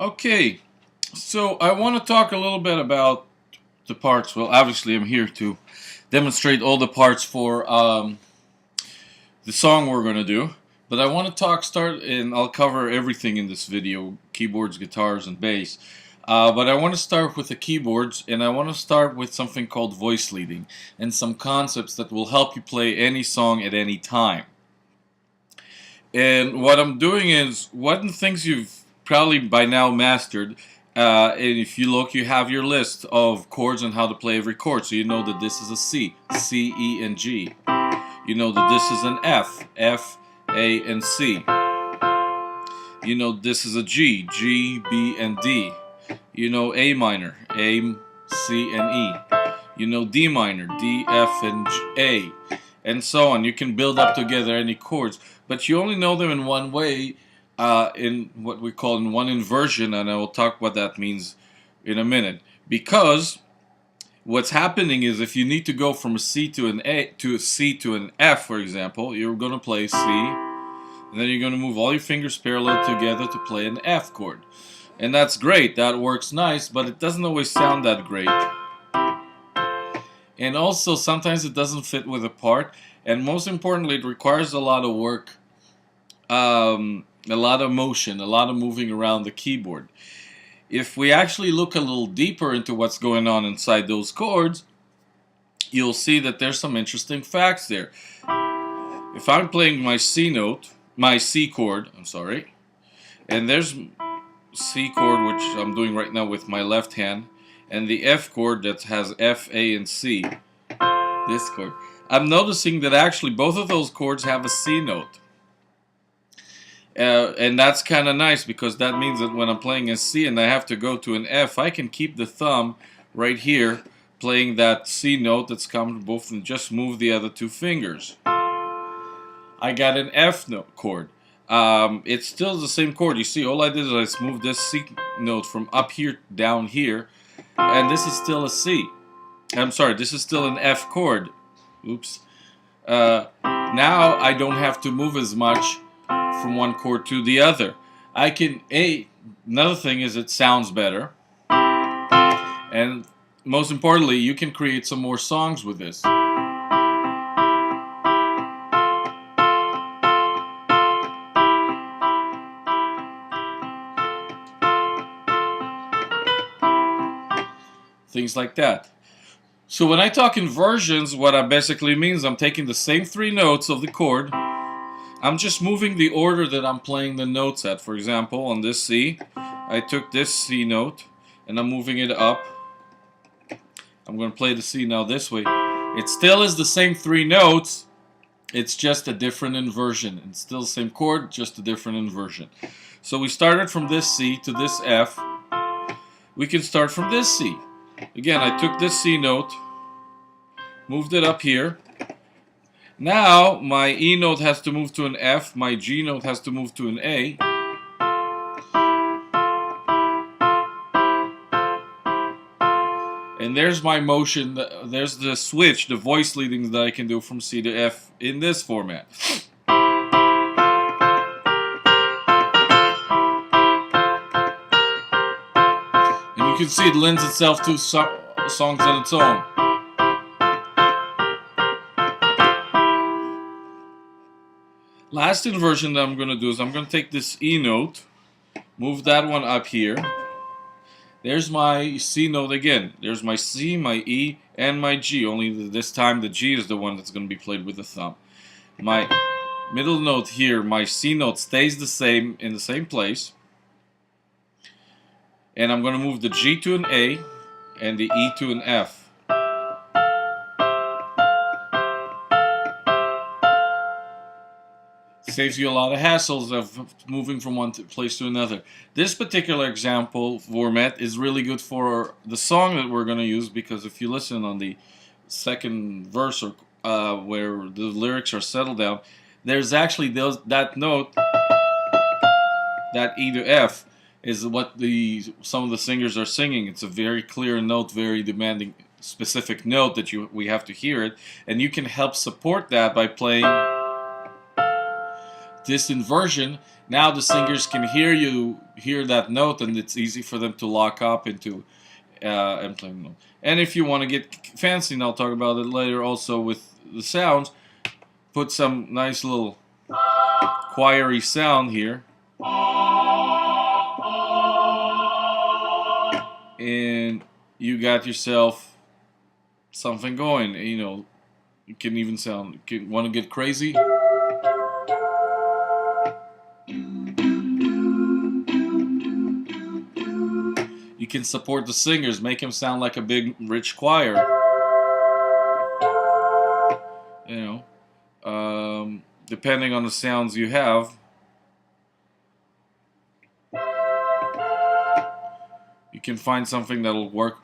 Okay, so I want to talk a little bit about the parts. Well, obviously, I'm here to demonstrate all the parts for the song we're going to do. But I want to and I'll cover everything in this video, keyboards, guitars, and bass. But I want to start with the keyboards, and I want to start with something called voice leading, and some concepts that will help you play any song at any time. And what I'm doing is, one of the things you've probably by now mastered, and if you look, you have your list of chords and how to play every chord. So you know that this is a C, C, E, and G. You know that this is an F, F, A, and C. You know this is a G, G, B, and D. You know A minor, A, C, and E. You know D minor, D, F, and A. And so on. You can build up together any chords, but you only know them in one way, in what we call in one inversion, and I will talk what that means in a minute. Because what's happening is, if you need to go from a C to an A to a C to an F, for example, you're going to play C, and then you're going to move all your fingers parallel together to play an F chord. And that's great, that works nice, but it doesn't always sound that great. And also, sometimes it doesn't fit with a part, and most importantly, it requires a lot of work, a lot of motion, a lot of moving around the keyboard. If we actually look a little deeper into what's going on inside those chords, you'll see that there's some interesting facts there. If I'm playing my C chord, and there's C chord, which I'm doing right now with my left hand, and the F chord that has F, A, and C, this chord, I'm noticing that actually both of those chords have a C note. And that's kind of nice, because that means that when I'm playing a C and I have to go to an F, I can keep the thumb right here playing that C note that's coming both, and just move the other two fingers. I got an F note chord. It's still the same chord. You see, all I did is I just moved this C note from up here down here, and this is still a C. I'm sorry, this is still an F chord. Oops. Now I don't have to move as much from one chord to the other. I can, another thing is, it sounds better. And most importantly, you can create some more songs with this. Things like that. So when I talk inversions, what I basically means, I'm taking the same three notes of the chord, I'm just moving the order that I'm playing the notes at. For example, on this C, I took this C note and I'm moving it up. I'm going to play the C now this way. It still is the same three notes, it's just a different inversion. It's still the same chord, just a different inversion. So we started from this C to this F. We can start from this C. Again, I took this C note, moved it up here. Now my E note has to move to an F, my G note has to move to an A. And there's my motion, there's the switch, the voice leadings that I can do from C to F in this format. And you can see it lends itself to songs on its own. Last inversion that I'm going to do is, I'm going to take this E note, move that one up here. There's my C note again. There's my C, my E, and my G. Only this time the G is the one that's going to be played with the thumb. My middle note here, my C note, stays the same in the same place. And I'm going to move the G to an A and the E to an F. Saves you a lot of hassles of moving from one place to another. This particular example format is really good for the song that we're going to use, because if you listen on the second verse, or where the lyrics are settled down, there's actually that note, that E to F, is what some of the singers are singing. It's a very clear note, very demanding, specific note that we have to hear it, and you can help support that by playing this inversion, now the singers can hear that note, and it's easy for them to lock up into and play the note. And if you want to get fancy, and I'll talk about it later also with the sounds, put some nice little choiry sound here, and you got yourself something going. You know, you can even sound. Want to get crazy? You can support the singers, make them sound like a big, rich choir. You know, depending on the sounds you have. You can find something that'll work.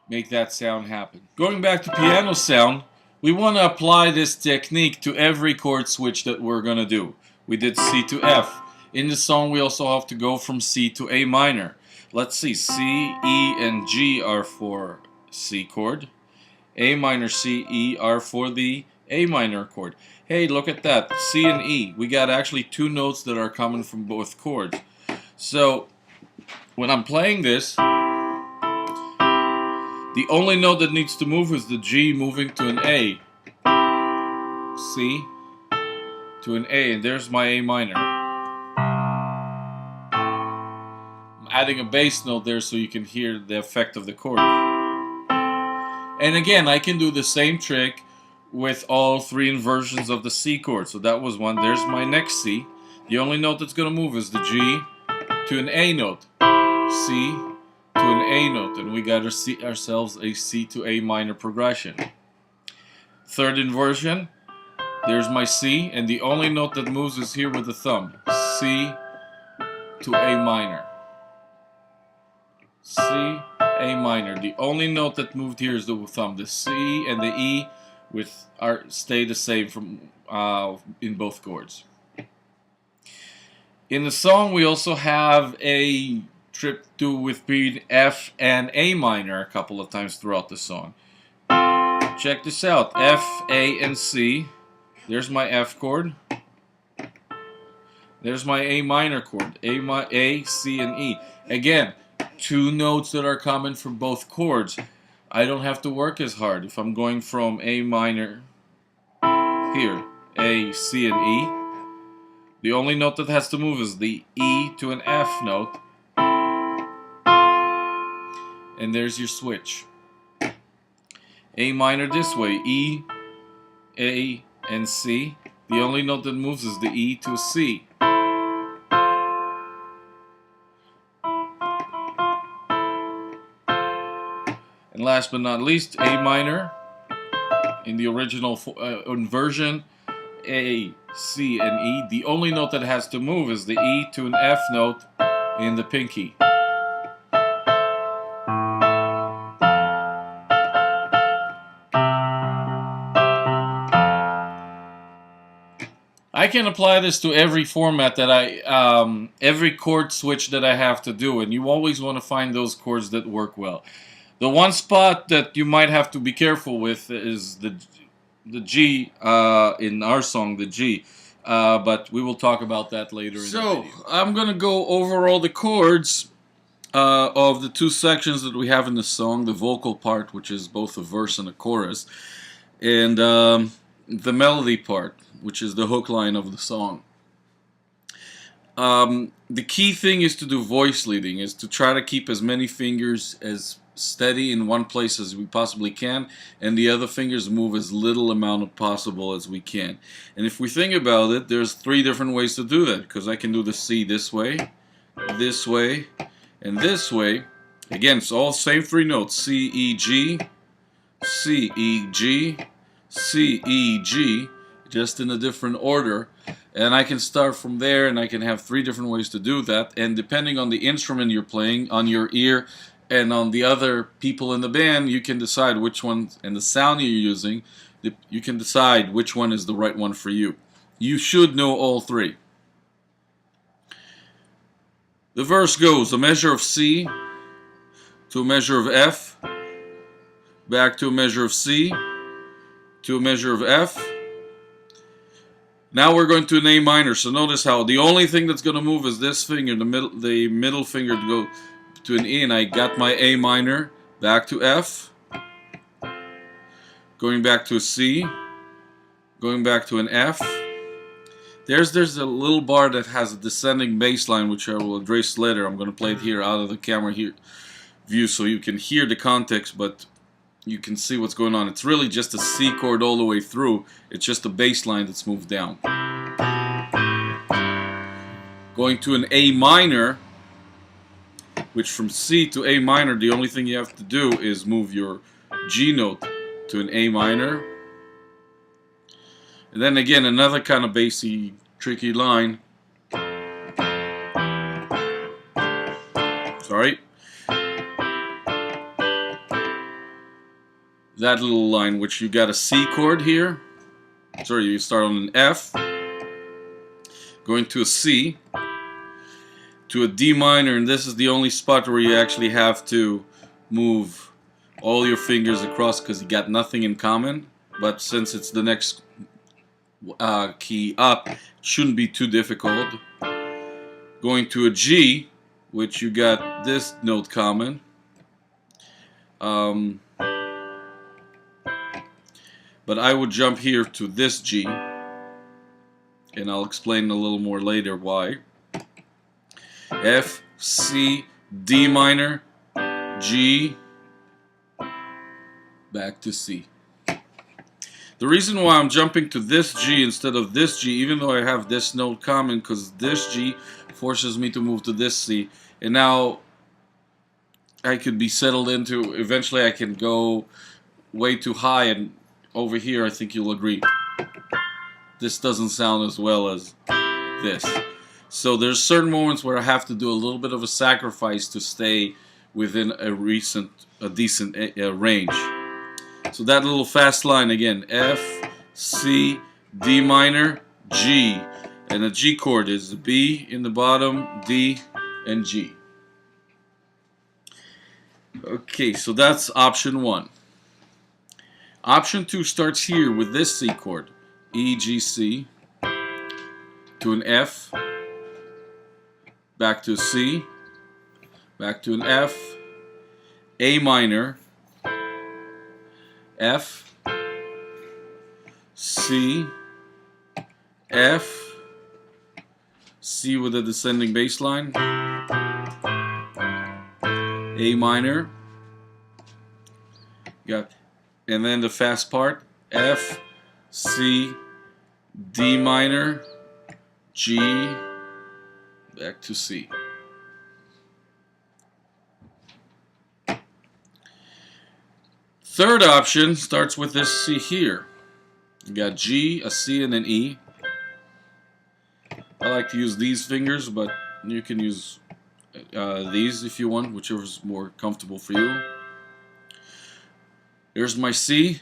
Make that sound happen. Going back to piano sound, we want to apply this technique to every chord switch that we're going to do. We did C to F. In the song, we also have to go from C to A minor. Let's see, C, E, and G are for C chord. A minor, C, E are for the A minor chord. Hey, look at that, C and E. We got actually two notes that are coming from both chords. So, when I'm playing this, the only note that needs to move is the G moving to an A. C to an A, and there's my A minor. I'm adding a bass note there so you can hear the effect of the chord. And again, I can do the same trick with all three inversions of the C chord. So that was one. There's my next C. The only note that's going to move is the G to an A note. C to an A note. And we got ourselves a C to A minor progression. Third inversion. There's my C. And the only note that moves is here with the thumb. C to A minor. C, A minor. The only note that moved here is the thumb. The C and the E stay the same from in both chords. In the song, we also have a trip to between F and A minor a couple of times throughout the song. Check this out: F, A, and C. There's my F chord. There's my A minor chord. A, C, and E. Again, two notes that are common for both chords. I don't have to work as hard. If I'm going from A minor here, A, C, and E, the only note that has to move is the E to an F note. And there's your switch. A minor this way, E, A, and C. The only note that moves is the E to a C. And last but not least, A minor in the original inversion, A, C, and E. The only note that has to move is the E to an F note in the pinky. I can apply this to every format that every chord switch that I have to do, and you always want to find those chords that work well. The one spot that you might have to be careful with is the G in our song, the G. But we will talk about that later in the video. So, I'm going to go over all the chords of the two sections that we have in the song. The vocal part, which is both a verse and a chorus. And the melody part, which is the hook line of the song. The key thing is to do voice leading, is to try to keep as many fingers as steady in one place as we possibly can, and the other fingers move as little amount possible as we can. And if we think about it, there's three different ways to do that, because I can do the C this way, and this way. Again, it's all same three notes: C, E, G, C, E, G, C, E, G, just in a different order. And I can start from there, and I can have three different ways to do that. And depending on the instrument you're playing, on your ear, and on the other people in the band, you can decide which one, and the sound you're using, you can decide which one is the right one for you. You should know all three. The verse goes a measure of C to a measure of F, back to a measure of C, to a measure of F. Now we're going to an A minor. So notice how the only thing that's going to move is this finger, the middle finger, to go to an E, and I got my A minor, back to F, going back to a C, going back to an F. There's a little bar that has a descending bass line, which I will address later. I'm going to play it here out of the camera here view so you can hear the context, but you can see what's going on. It's really just a C chord all the way through. It's just a bass line that's moved down. Going to an A minor, which from C to A minor, the only thing you have to do is move your G note to an A minor. And then again, another kind of bassy, tricky line. Sorry. That little line, which you got a C chord here. Sorry, you start on an F, going to a C, to a D minor, and this is the only spot where you actually have to move all your fingers across because you got nothing in common. But since it's the next key up, it shouldn't be too difficult. Going to a G, which you got this note common. But I would jump here to this G, and I'll explain a little more later why. F, C, D minor, G, back to C. The reason why I'm jumping to this G instead of this G, even though I have this note common, because this G forces me to move to this C, and now I could be settled into, eventually I can go way too high, and over here I think you'll agree, this doesn't sound as well as this. So there's certain moments where I have to do a little bit of a sacrifice to stay within a decent range. So that little fast line again, F, C, D minor, G, and the G chord is the B in the bottom, D, and G. Okay, so that's option 1. Option 2 starts here with this C chord, E, G, C, to an F, back to a C, back to an F, A minor, F, C, F, C with a descending bass line, A minor, got, and then the fast part, F, C, D minor, G, back to C. Third option starts with this C here. You got G, a C, and an E. I like to use these fingers, but you can use these if you want, whichever is more comfortable for you. There's my C.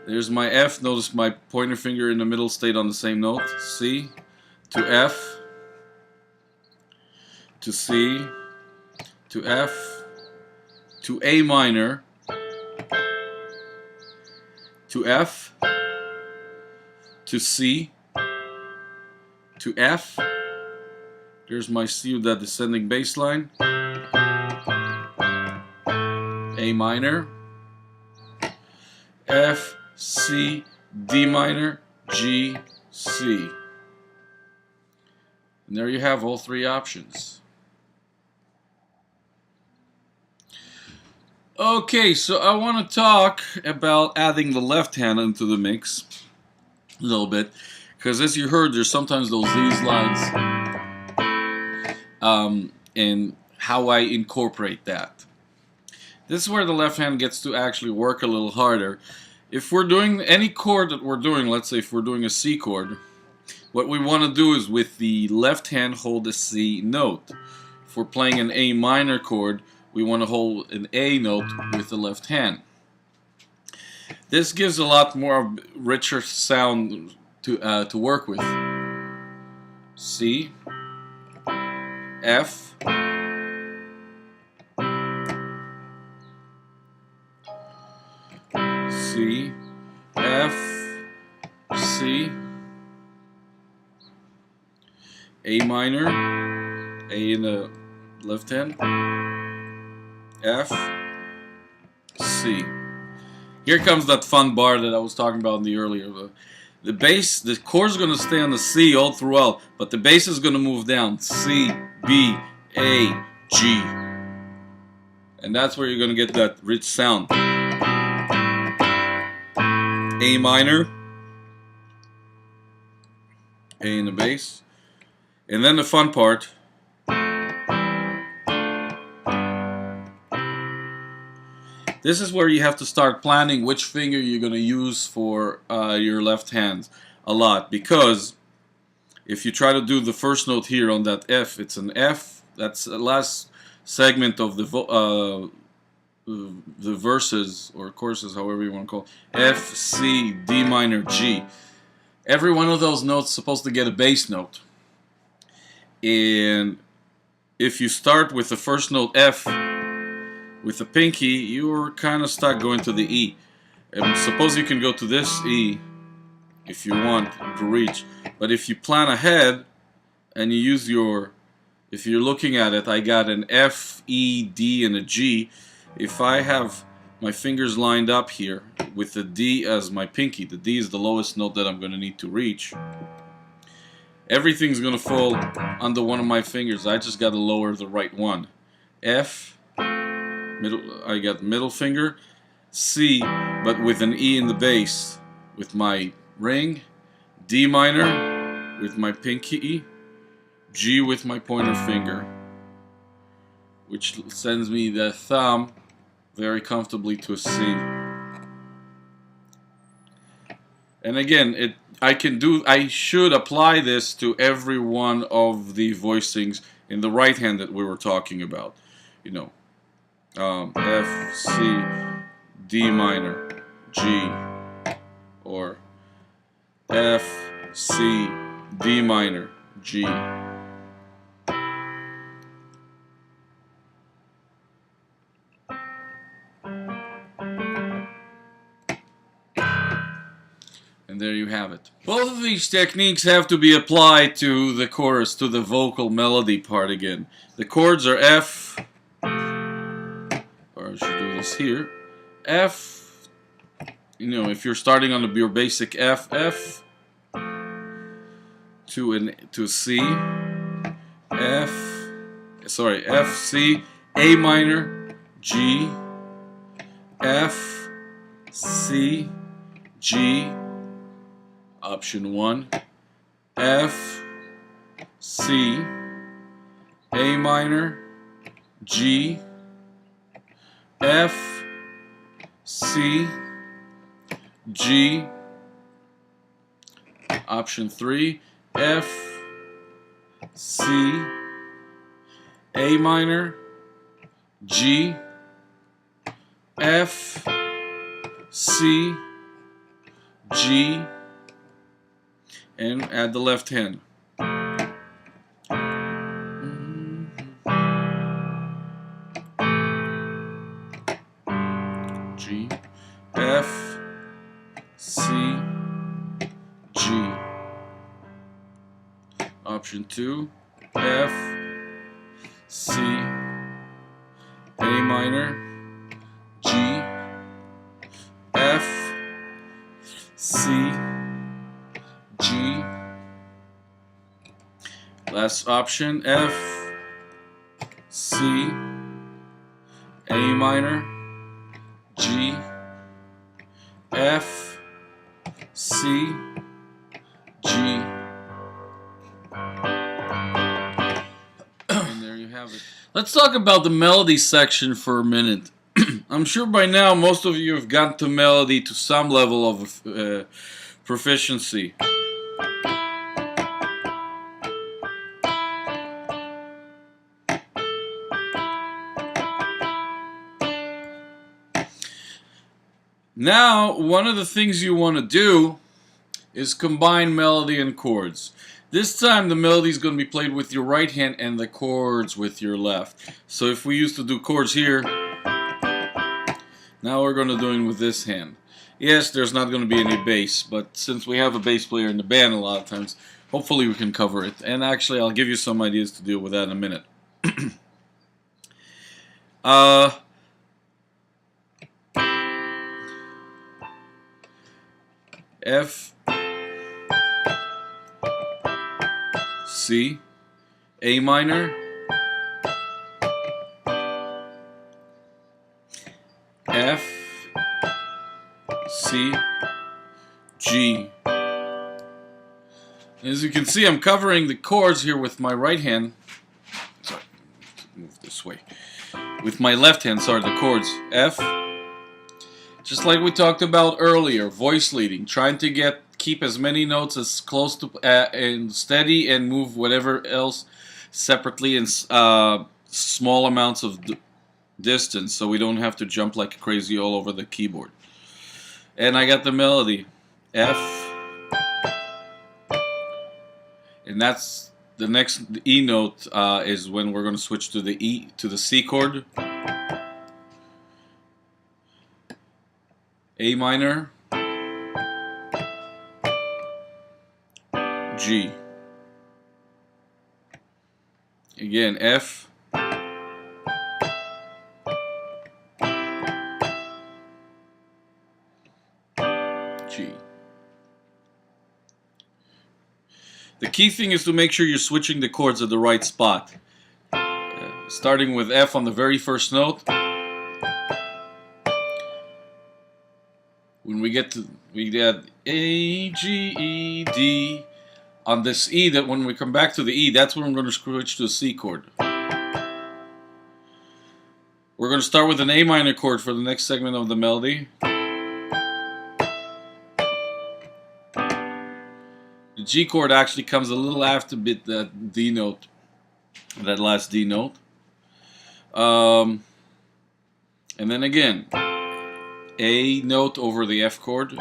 There's my F. Notice my pointer finger in the middle stayed on the same note. C to F to C to F to A minor to F to C to F. There's my C with that descending bass line. A minor, F, C, D minor, G, C. And there you have all three options. Okay, so I want to talk about adding the left hand into the mix a little bit, because as you heard, there's sometimes these lines, and how I incorporate that. This is where the left hand gets to actually work a little harder. If we're doing any chord that we're doing, let's say if we're doing a C chord, what we want to do is with the left hand hold a C note. If we're playing an A minor chord, we want to hold an A note with the left hand. This gives a lot more richer sound to work with. C, F, C, A minor, A in the left hand, F, C. Here comes that fun bar that I was talking about in the earlier. The bass, the chord's going to stay on the C all throughout, but the bass is going to move down. C, B, A, G. And that's where you're going to get that rich sound. A minor, A in the bass. And then the fun part. This is where you have to start planning which finger you're going to use for your left hand a lot. Because if you try to do the first note here on that F, it's an F. That's the last segment of the verses or courses, however you want to call it. F, C, D minor, G. Every one of those notes is supposed to get a bass note. And if you start with the first note F with the pinky, you're kind of stuck going to the E. And suppose you can go to this E if you want to reach. But if you plan ahead and you use your, if you're looking at it, I got an F, E, D, and a G. If I have my fingers lined up here with the D as my pinky, the D is the lowest note that I'm going to need to reach. Everything's going to fall under one of my fingers. I just got to lower the right one. F, middle, I got middle finger. C, but with an E in the bass with my ring. D minor with my pinky. G with my pointer finger, which sends me the thumb very comfortably to a C. And again, I should apply this to every one of the voicings in the right hand that we were talking about. You know, F, C, D minor, G, or F, C, D minor, G. And there you have it. Both of these techniques have to be applied to the chorus, to the vocal melody part again. The chords are F, or I should do this here. F, you know, if you're starting on your basic F, F, to C, F, C, A minor, G, F, C, G, option 1, F, C, A minor, G, F, C, G, option 3, F, C, A minor, G, F, C, G, and add the left hand. G, F, C, G. Option 2, F, C, A minor, G, F, C, G. Last option, F, C, A minor, G, F, C, G. And there you have it. Let's talk about the melody section for a minute. I'm sure by now most of you have gotten to melody to some level of proficiency. Now, one of the things you want to do is combine melody and chords. This time the melody is going to be played with your right hand and the chords with your left. So if we used to do chords here, now we're going to do it with this hand. Yes, there's not going to be any bass, but since we have a bass player in the band a lot of times, hopefully we can cover it. And actually, I'll give you some ideas to deal with that in a minute. F, C, A minor, F, C, G. As you can see, I'm covering the chords here with my right hand. Sorry, move this way. With my left hand, sorry, the chords. F, just like we talked about earlier, voice leading, trying to keep as many notes as close to and steady, and move whatever else separately in small amounts of distance, so we don't have to jump like crazy all over the keyboard. And I got the melody, F. And that's the next E note is when we're going to switch to the C chord. A minor, G. Again, F, G. The key thing is to make sure you're switching the chords at the right spot. Starting with F on the very first note. When we get A, G, E, D. On this E, that when we come back to the E, that's when we're going to switch to a C chord. We're going to start with an A minor chord for the next segment of the melody. The G chord actually comes a little after that D note, that last D note. And then again, A note over the F chord.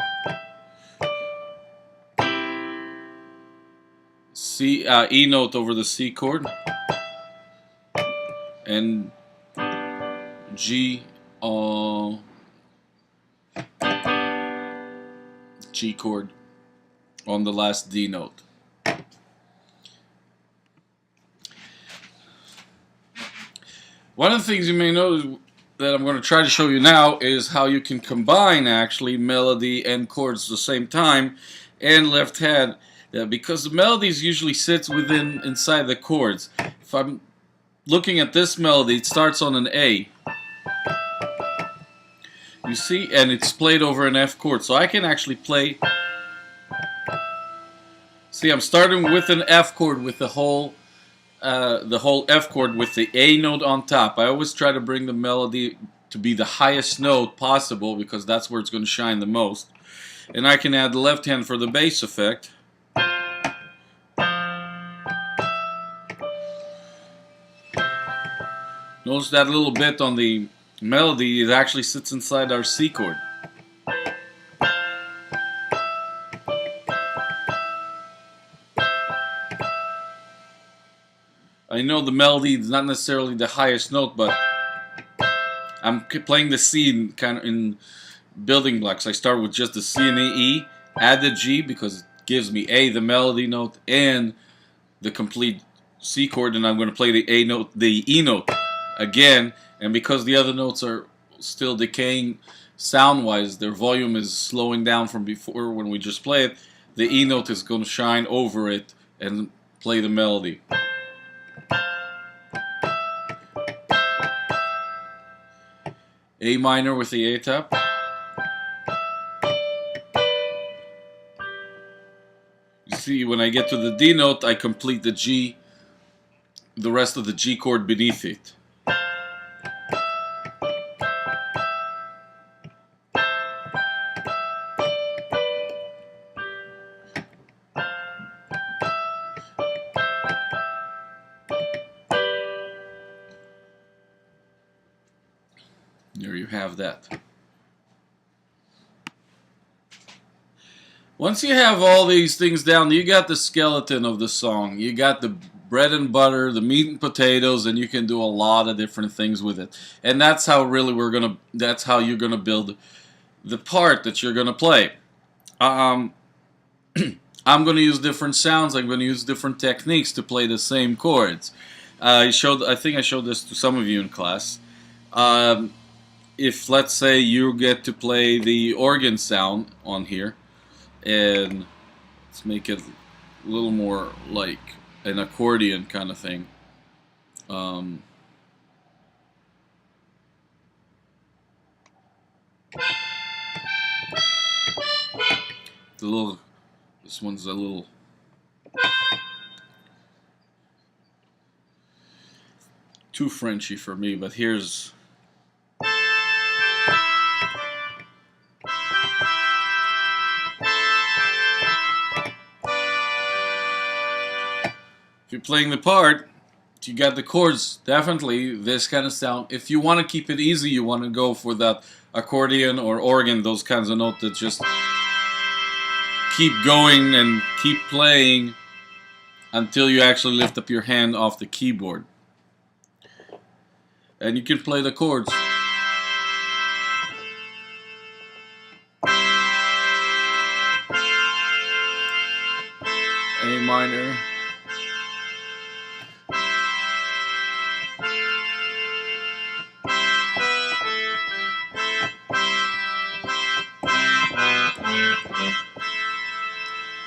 E note over the C chord. And G chord on the last D note. One of the things you may know that I'm going to try to show you now is how you can combine actually melody and chords at the same time, and left hand, because the melodies usually sits inside the chords. If I'm looking at this melody, it starts on an A. You see, and it's played over an F chord, so I can actually play. See, I'm starting with an F chord with the whole F chord with the A note on top. I always try to bring the melody to be the highest note possible because that's where it's going to shine the most. And I can add the left hand for the bass effect. Notice that little bit on the melody, it actually sits inside our C chord. I know the melody is not necessarily the highest note, but I'm playing the C in building blocks. I start with just the C and the E, add the G because it gives me A, the melody note, and the complete C chord, and I'm going to play the E note again. And because the other notes are still decaying sound-wise, their volume is slowing down from before when we just play it, the E note is going to shine over it and play the melody. A minor with the A tap. You see, when I get to the D note, I complete the G, the rest of the G chord beneath it. There you have that. Once you have all these things down, you got the skeleton of the song. You got the bread and butter, the meat and potatoes, and you can do a lot of different things with it. And that's how really that's how you're gonna build the part that you're gonna play. I'm going to use different sounds. I'm going to use different techniques to play the same chords. I think I showed this to some of you in class. Um, if let's say you get to play the organ sound on here, and let's make it a little more like an accordion kind of thing. Um, the little, this one's a little too Frenchy for me, but here's. If you're playing the part, you got the chords, definitely this kind of sound. If you want to keep it easy, you want to go for that accordion or organ, those kinds of notes that just keep going and keep playing until you actually lift up your hand off the keyboard. And you can play the chords. A minor.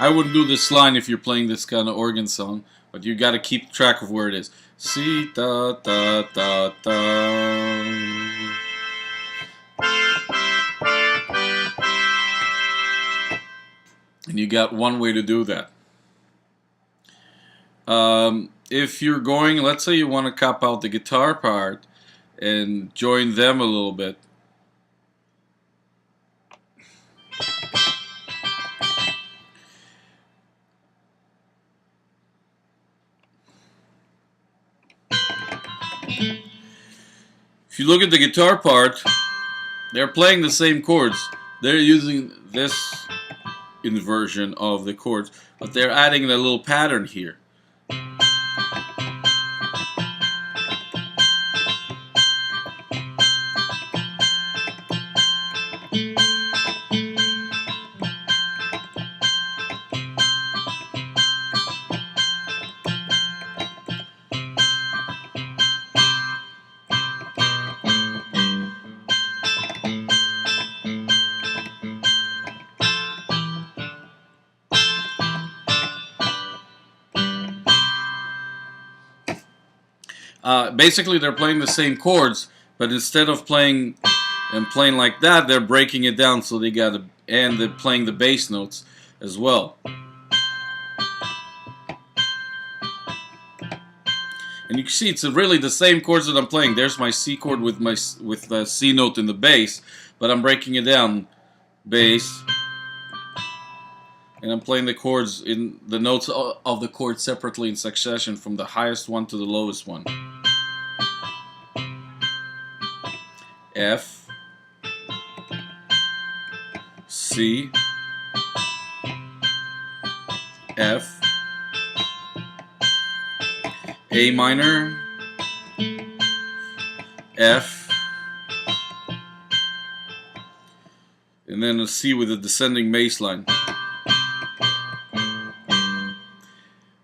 I wouldn't do this line if you're playing this kind of organ song, but you got to keep track of where it is. Si da da da da. And you got one way to do that. If you're going, let's say you want to cop out the guitar part and join them a little bit. If you look at the guitar part, they're playing the same chords. They're using this inversion of the chords, but they're adding a little pattern here. Basically, they're playing the same chords, but instead of playing like that, they're breaking it down. So they got and they're playing the bass notes as well. And you can see it's really the same chords that I'm playing. There's my C chord with the C note in the bass, but I'm breaking it down, bass, and I'm playing the chords in the notes of the chord separately in succession from the highest one to the lowest one. F, C, F, A minor, F, and then a C with a descending bass line.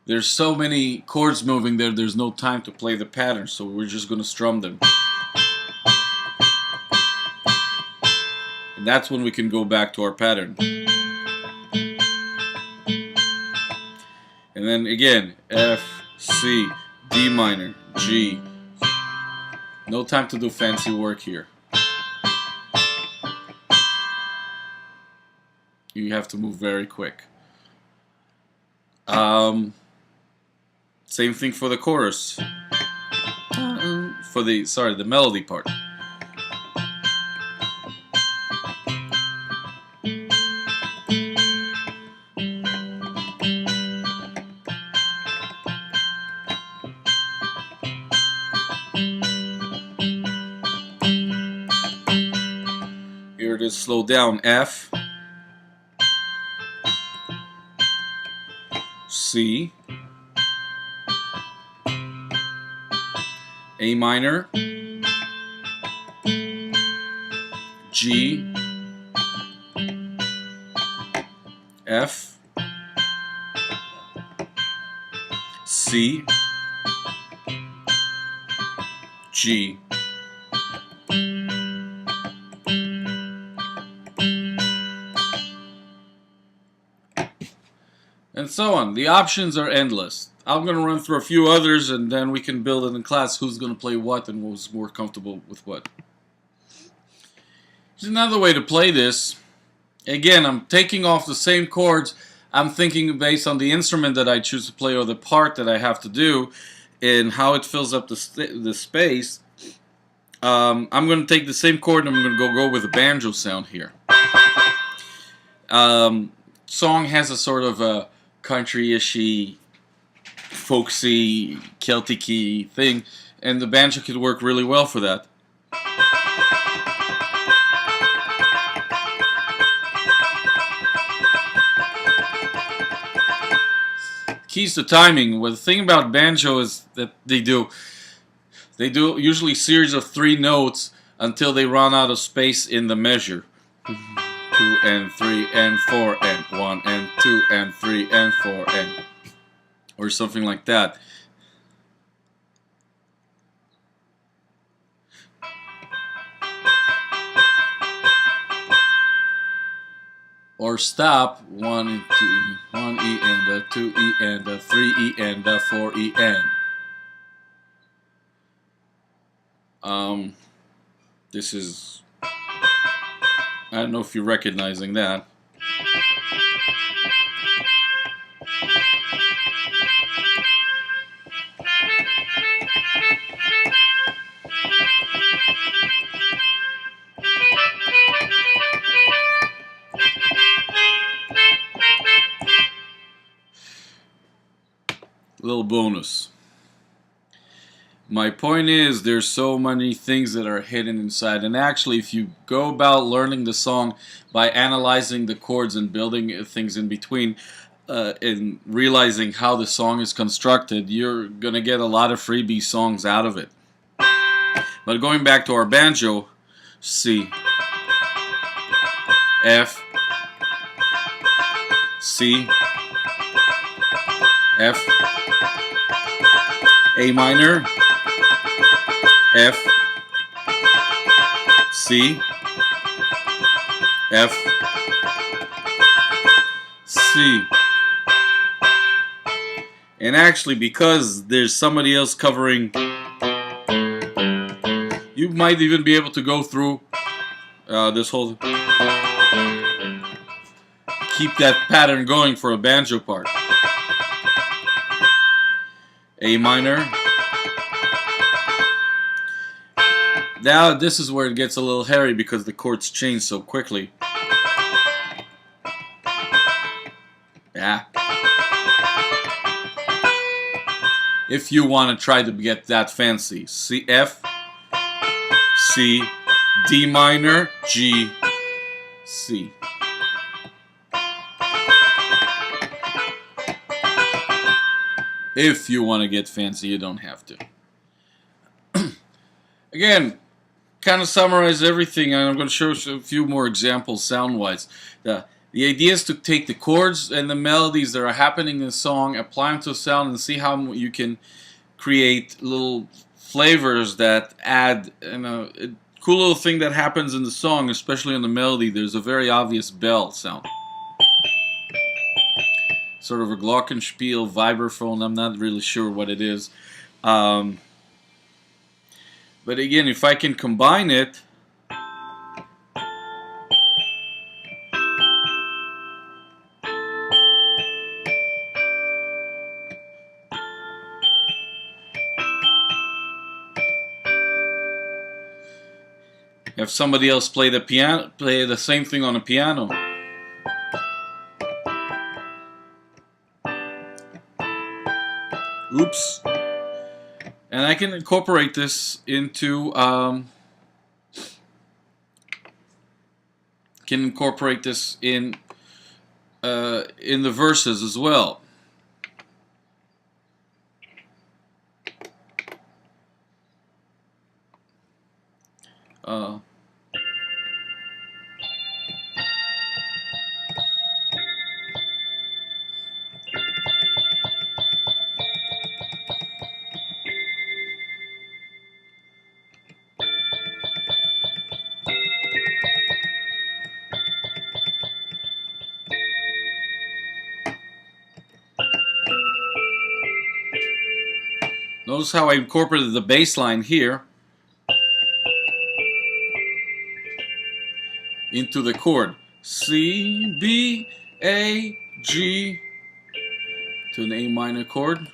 There's so many chords moving there, there's no time to play the pattern, so we're just going to strum them. And that's when we can go back to our pattern. And then again, F, C, D minor, G. No time to do fancy work here. You have to move very quick. Same thing for the chorus. For the melody part. Here it is, slow down. F, C, A minor, G, F, C, G. And so on. The options are endless. I'm going to run through a few others and then we can build it in class who's going to play what and who's more comfortable with what. There's another way to play this. Again, I'm taking off the same chords. I'm thinking based on the instrument that I choose to play or the part that I have to do and how it fills up the space. I'm going to take the same chord and I'm going to go with a banjo sound here. Song has a sort of a country-ishy, folksy, Celtic-y thing, and the banjo could work really well for that. Keys to timing. Well, the thing about banjo is that they do usually series of 3 notes until they run out of space in the measure. 2 and 3 and 4 and 1 and 2 and 3 and 4 and or something like that. Or stop 1 and 2, 1 E and a 2 E and a 3 E and a 4 E and. This is, I don't know if you're recognizing that. Little bonus. My point is there's so many things that are hidden inside, and actually if you go about learning the song by analyzing the chords and building things in between and realizing how the song is constructed, you're gonna get a lot of freebie songs out of it. But going back to our banjo, C, F, C, F, A minor, F, C, F, C. And actually, because there's somebody else covering, you might even be able to go through this whole, keep that pattern going for a banjo part. A minor. Now this is where it gets a little hairy because the chords change so quickly. Yeah. If you want to try to get that fancy. C, F, C, D minor, G, C. If you want to get fancy, you don't have to. Again, kind of summarize everything, and I'm going to show you a few more examples sound-wise. The idea is to take the chords and the melodies that are happening in the song, apply them to a sound, and see how you can create little flavors that add, a cool little thing that happens in the song, especially on the melody. There's a very obvious bell sound. Sort of a glockenspiel, vibraphone, I'm not really sure what it is. But again, if I can combine it, have somebody else play the piano, play the same thing on a piano. Oops. And I can incorporate this into in the verses as well. Notice how I incorporated the bass line here into the chord. C, B, A, G to an A minor chord.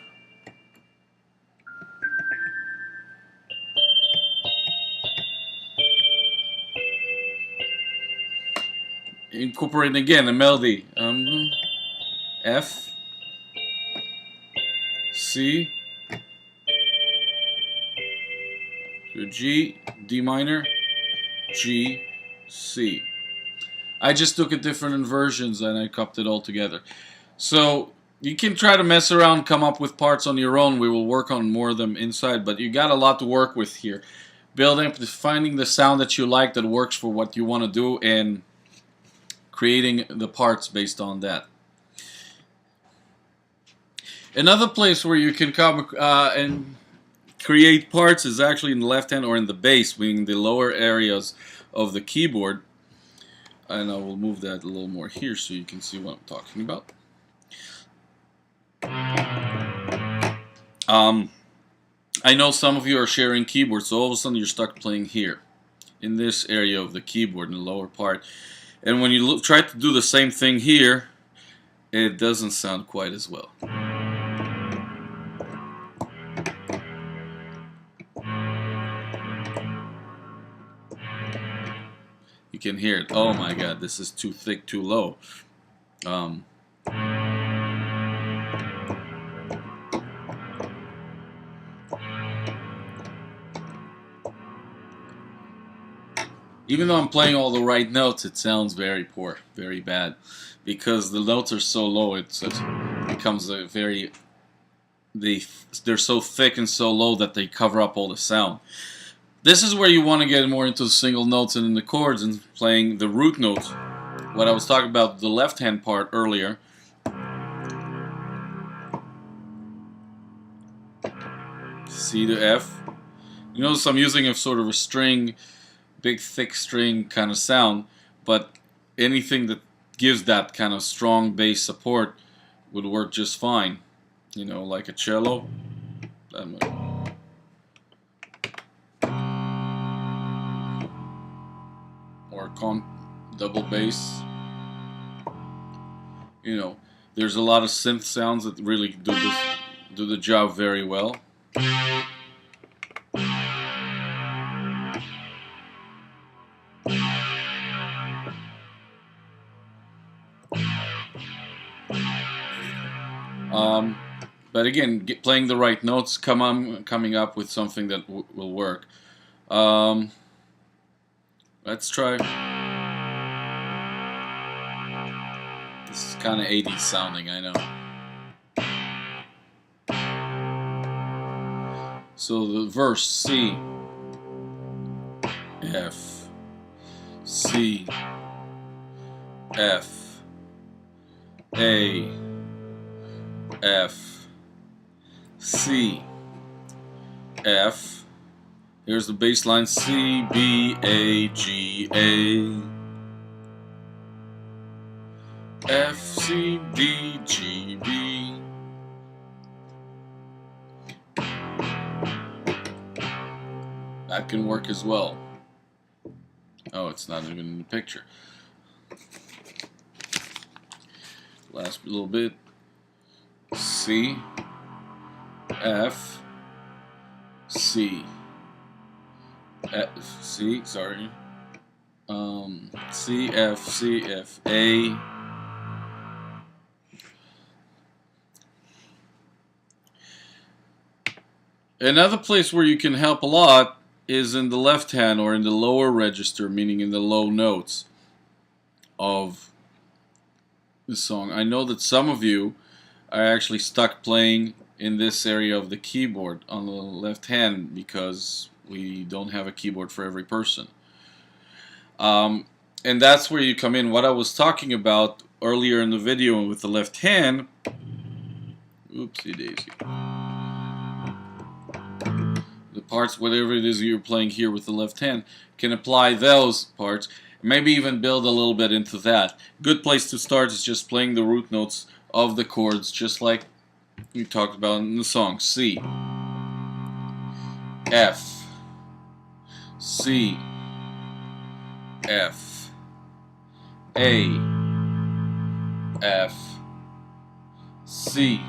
Incorporating again a melody. F, C, to G, D minor, G, C. I just took it different inversions and I cupped it all together. So you can try to mess around, come up with parts on your own. We will work on more of them inside, but you got a lot to work with here. Building, finding the sound that you like that works for what you want to do, and creating the parts based on that. Another place where you can come and create parts is actually in the left hand or in the bass, meaning the lower areas of the keyboard. And I will move that a little more here so you can see what I'm talking about. I know some of you are sharing keyboards, so all of a sudden you're stuck playing here, in this area of the keyboard, in the lower part. And when you try to do the same thing here, it doesn't sound quite as well. You can hear it. Oh my god, this is too thick, too low. Even though I'm playing all the right notes, it sounds very poor, very bad. Because the notes are so low, it becomes a very... They're so thick and so low that they cover up all the sound. This is where you want to get more into the single notes and in the chords and playing the root notes. What I was talking about, the left hand part earlier. C to F. You notice I'm using a sort of a string, big thick string kind of sound, but anything that gives that kind of strong bass support would work just fine. You know, like a cello. Or double bass. You know, there's a lot of synth sounds that really do the job very well. But again, playing the right notes, coming up with something that will work. Let's try. This is kind of 80s sounding, I know. So the verse: C, F, C, F, A, F, C, F. Here's the bass line: C, B, A, G, A, F, C, D, G, B. That can work as well. Oh, it's not even in the picture. Last little bit. C, F, C, F, C, sorry. C, F, C, F, A. Another place where you can help a lot is in the left hand or in the lower register, meaning in the low notes of the song. I know that some of you are actually stuck playing in this area of the keyboard on the left hand because we don't have a keyboard for every person. And that's where you come in. What I was talking about earlier in the video with the left hand, oopsie daisy, the parts, whatever it is you're playing here with the left hand, can apply those parts, maybe even build a little bit into that. Good place to start is just playing the root notes of the chords, just like we talked about in the song. C, F, C, F, A, F, C,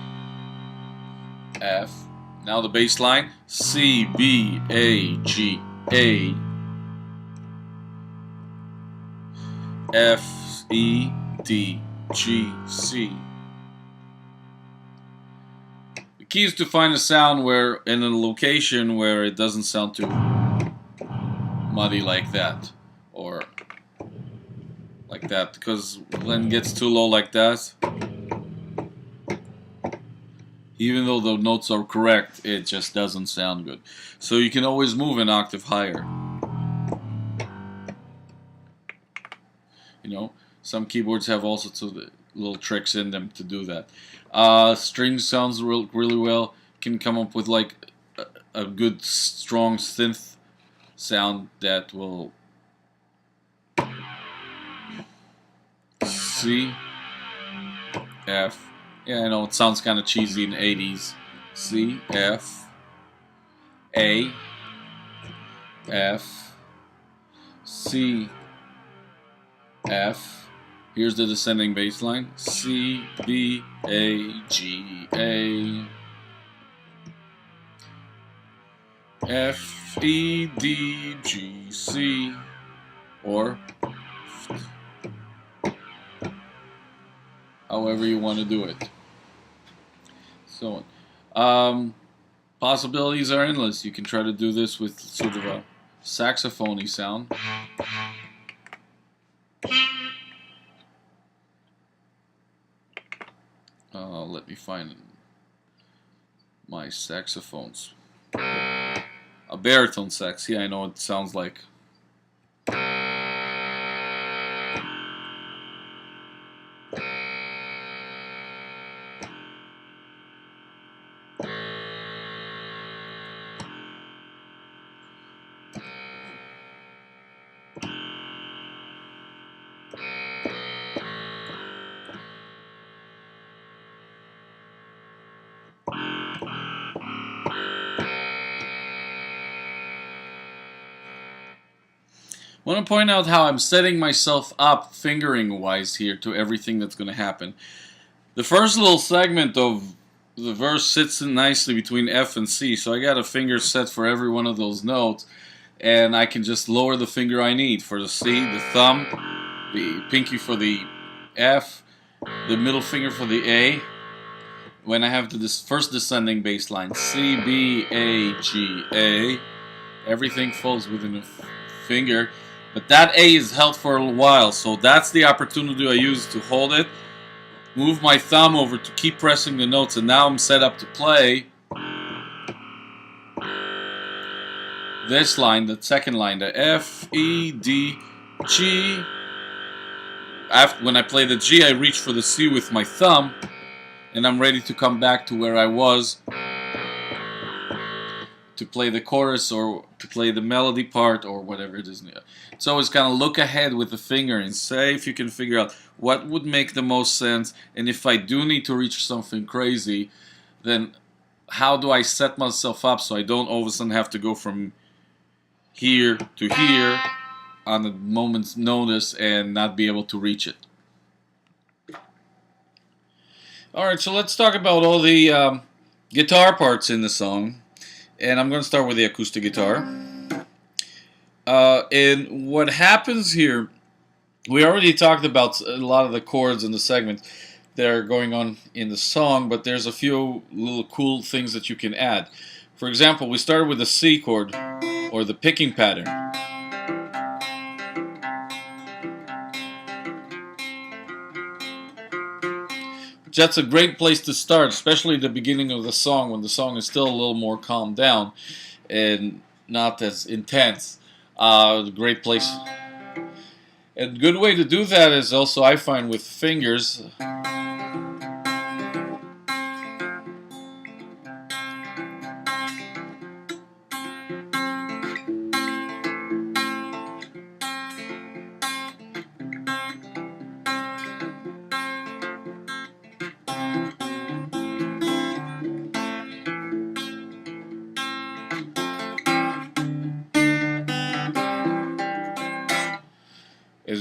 F. Now the bass line. C, B, A, G, A, F, E, D, G, C. The key is to find a sound where, in a location where it doesn't sound too muddy like that, or like that, because when it gets too low like that, even though the notes are correct, it just doesn't sound good. So you can always move an octave higher. You know, some keyboards have also little tricks in them to do that. String sounds really well. Can come up with like a good strong synth sound that will C, F. Yeah, I know it sounds kind of cheesy in the 80s. C, F, A, F, C, F. Here's the descending bass line. C, B, A, G, A, F, E, D, G, C, or however you want to do it. So, possibilities are endless. You can try to do this with sort of a saxophone-y sound. Let me find my saxophones. A baritone sax. Yeah, I know what it sounds like. I want to point out how I'm setting myself up fingering-wise here to everything that's going to happen. The first little segment of the verse sits in nicely between F and C, so I got a finger set for every one of those notes, and I can just lower the finger I need for the C, the thumb, the pinky for the F, the middle finger for the A. When I have this first descending bass line, C, B, A, G, A, everything falls within a finger. But that A is held for a while, so that's the opportunity I use to hold it, move my thumb over to keep pressing the notes, and now I'm set up to play this line, the second line, the F, E, D, G. When I play the G, I reach for the C with my thumb, and I'm ready to come back to where I was to play the chorus or to play the melody part or whatever it is. It's always kind of look ahead with the finger and say if you can figure out what would make the most sense, and if I do need to reach something crazy, then how do I set myself up so I don't all of a sudden have to go from here to here on a moment's notice and not be able to reach it. Alright, so let's talk about all the guitar parts in the song. And I'm going to start with the acoustic guitar. And what happens here, we already talked about a lot of the chords in the segment that are going on in the song, but there's a few little cool things that you can add. For example, we started with the C chord, or the picking pattern. That's a great place to start, especially at the beginning of the song when the song is still a little more calmed down and not as intense. Great place. A good way to do that is also, I find, with fingers.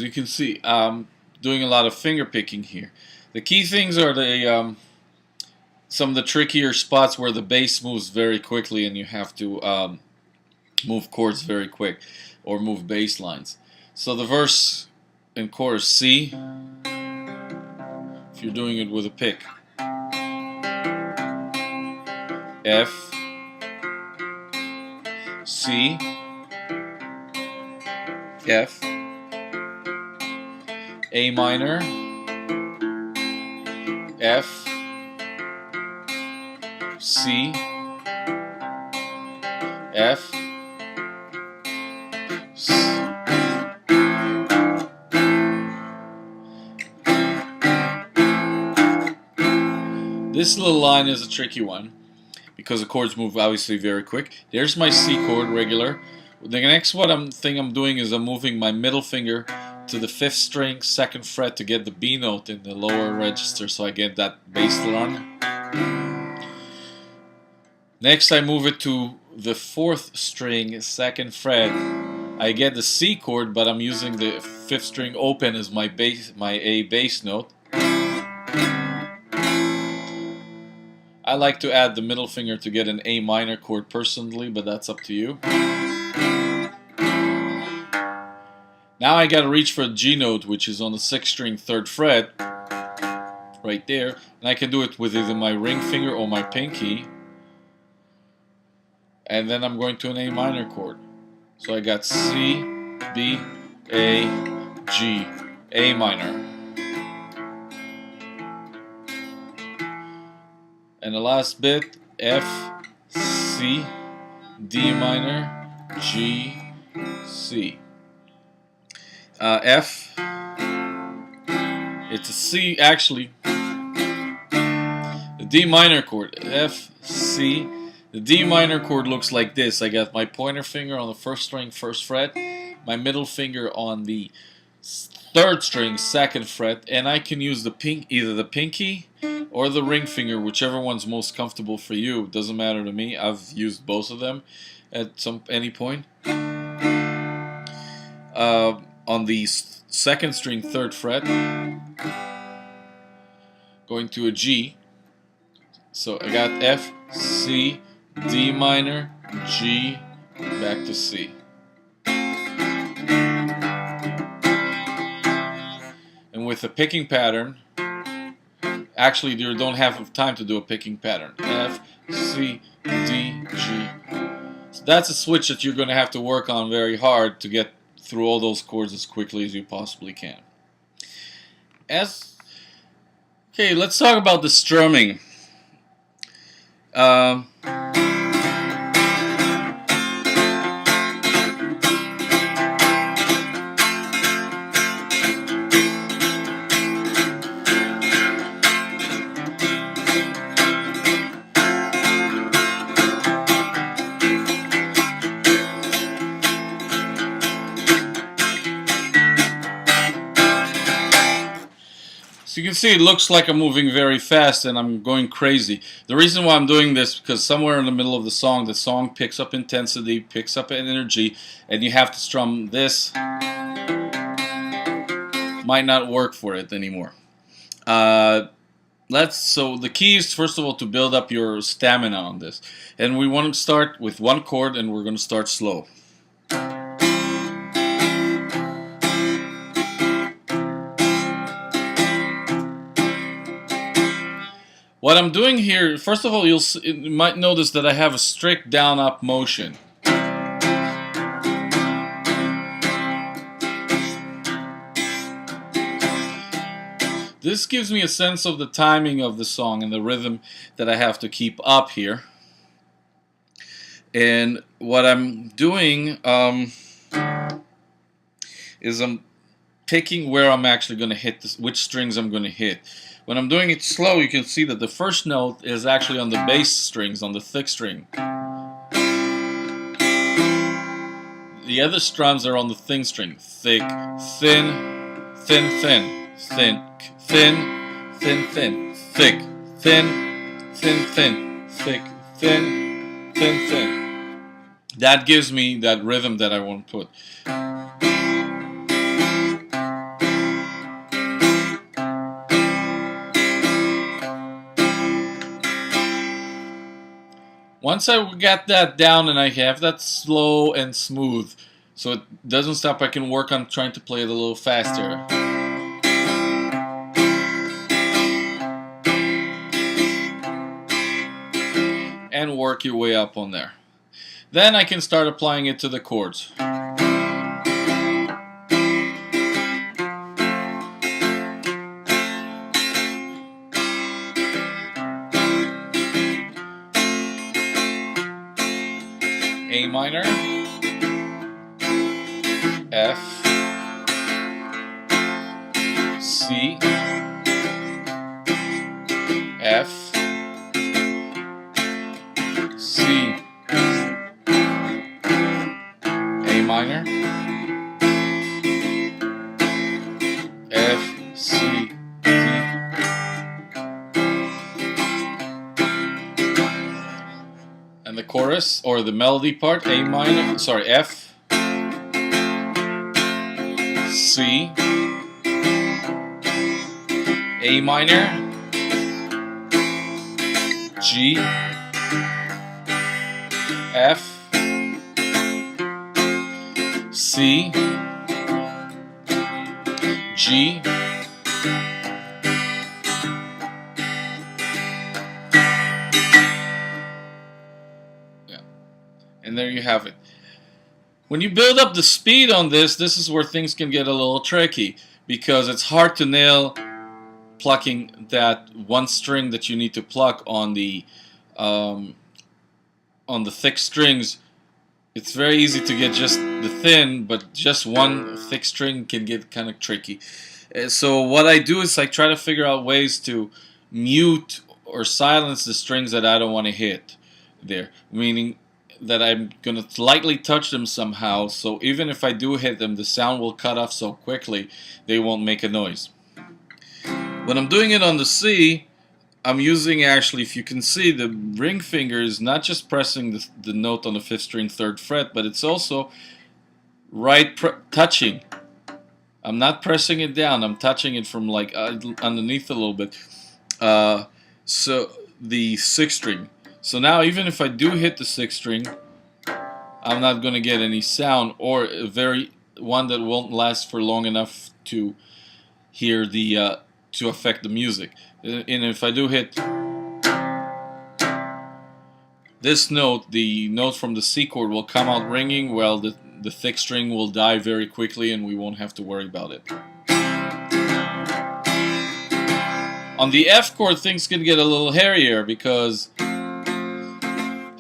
as you can see, doing a lot of finger picking here. The key things are the some of the trickier spots where the bass moves very quickly and you have to move chords very quick or move bass lines. So the verse and chorus C, if you're doing it with a pick. F, C, F, A minor, F, C, F, This little line is a tricky one because the chords move obviously very quick. There's my C chord, regular. The next thing I'm doing is I'm moving my middle finger to the 5th string, 2nd fret to get the B note in the lower register, so I get that bass run. Next I move it to the 4th string, 2nd fret. I get the C chord, but I'm using the 5th string open as my A bass note. I like to add the middle finger to get an A minor chord personally, but that's up to you. Now I gotta reach for a G note, which is on the 6th string, 3rd fret, right there, and I can do it with either my ring finger or my pinky, and then I'm going to an A minor chord. So I got C, B, A, G, A minor. And the last bit, F, C, D minor, G, C. F, it's a C actually. The D minor chord, F, C. The D minor chord looks like this. I got my pointer finger on the 1st string, 1st fret, my middle finger on the 3rd string, 2nd fret, and I can use the either the pinky or the ring finger, whichever one's most comfortable for you. It doesn't matter to me. I've used both of them at any point. On the 2nd string, 3rd fret, going to a G. So I got F, C, D minor, G, back to C. And with a picking pattern, actually you don't have time to do a picking pattern. F, C, D, G. So that's a switch that you're going to have to work on very hard to get through all those chords as quickly as you possibly can. Okay, let's talk about the strumming. So you can see it looks like I'm moving very fast and I'm going crazy. The reason why I'm doing this is because somewhere in the middle of the song picks up intensity, picks up energy, and you have to strum this. Might not work for it anymore. So the key is first of all to build up your stamina on this. And we want to start with one chord and we're going to start slow. What I'm doing here, first of all, you might notice that I have a strict down-up motion. This gives me a sense of the timing of the song and the rhythm that I have to keep up here. And what I'm doing is I'm picking where I'm actually going to hit this, which strings I'm going to hit. When I'm doing it slow, you can see that the first note is actually on the bass strings, on the thick string. The other strums are on the thin string. Thick, thin, thin, thin, thick, thin, thin, thin, thick, thin, thin, thin, thick, thin, thin, thin. That gives me that rhythm that I want to put. Once I get that down and I have that slow and smooth, so it doesn't stop, I can work on trying to play it a little faster. And work your way up on there. Then I can start applying it to the chords. A minor, F, C, F, C, A minor, F, C, D. And the chorus, or the melody part, A minor, sorry, F, C, A minor, G, F, C, G, yeah. And there you have it. When you build up the speed on this, this is where things can get a little tricky, because it's hard to nail plucking that one string that you need to pluck on the thick strings. It's very easy to get just the thin, but just one thick string can get kind of tricky. So what I do is I try to figure out ways to mute or silence the strings that I don't want to hit there, meaning that I'm going to lightly touch them somehow, so even if I do hit them, the sound will cut off so quickly they won't make a noise. When I'm doing it on the C, I'm using, actually, if you can see, the ring finger is not just pressing the note on the 5th string 3rd fret, but it's also touching. I'm not pressing it down, I'm touching it from like underneath a little bit. So the 6th string. So now even if I do hit the 6th string, I'm not going to get any sound, or one that won't last for long enough to hear to affect the music. And if I do hit this note, the note from the C chord will come out ringing, while the thick string will die very quickly and we won't have to worry about it. On the F chord, things can get a little hairier, because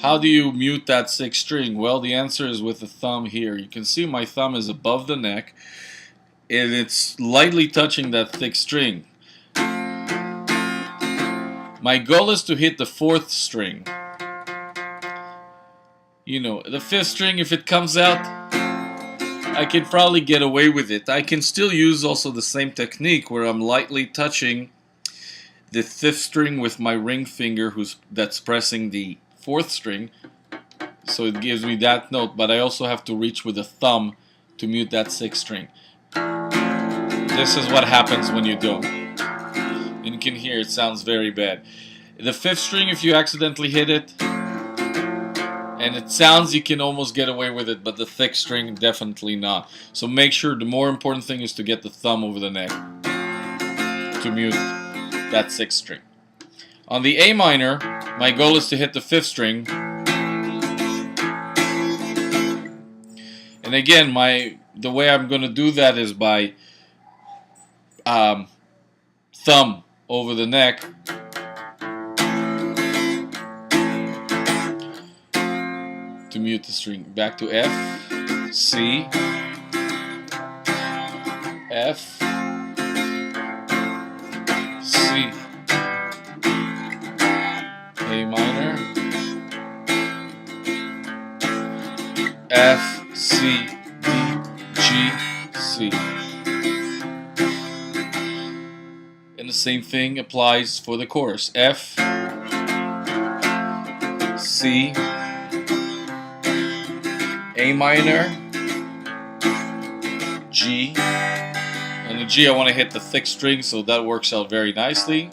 how do you mute that 6th string? Well, the answer is with the thumb here. You can see my thumb is above the neck and it's lightly touching that thick string. My goal is to hit the 4th string. You know, the 5th string, if it comes out, I can probably get away with it. I can still use also the same technique where I'm lightly touching the 5th string with my ring finger that's pressing the 4th string, so it gives me that note, but I also have to reach with the thumb to mute that 6th string. This is what happens when you don't. And you can hear it sounds very bad. The 5th string, if you accidentally hit it, and it sounds, you can almost get away with it, but the thick string, definitely not. So make sure, the more important thing is to get the thumb over the neck to mute that 6th string. On the A minor, my goal is to hit the 5th string. And again, the way I'm going to do that is by thumb over the neck. To mute the string. Back to F, C, F, C, A minor, F, C, D, G, C. And the same thing applies for the chorus. F, C, A minor, G, and the G I want to hit the thick string, so that works out very nicely.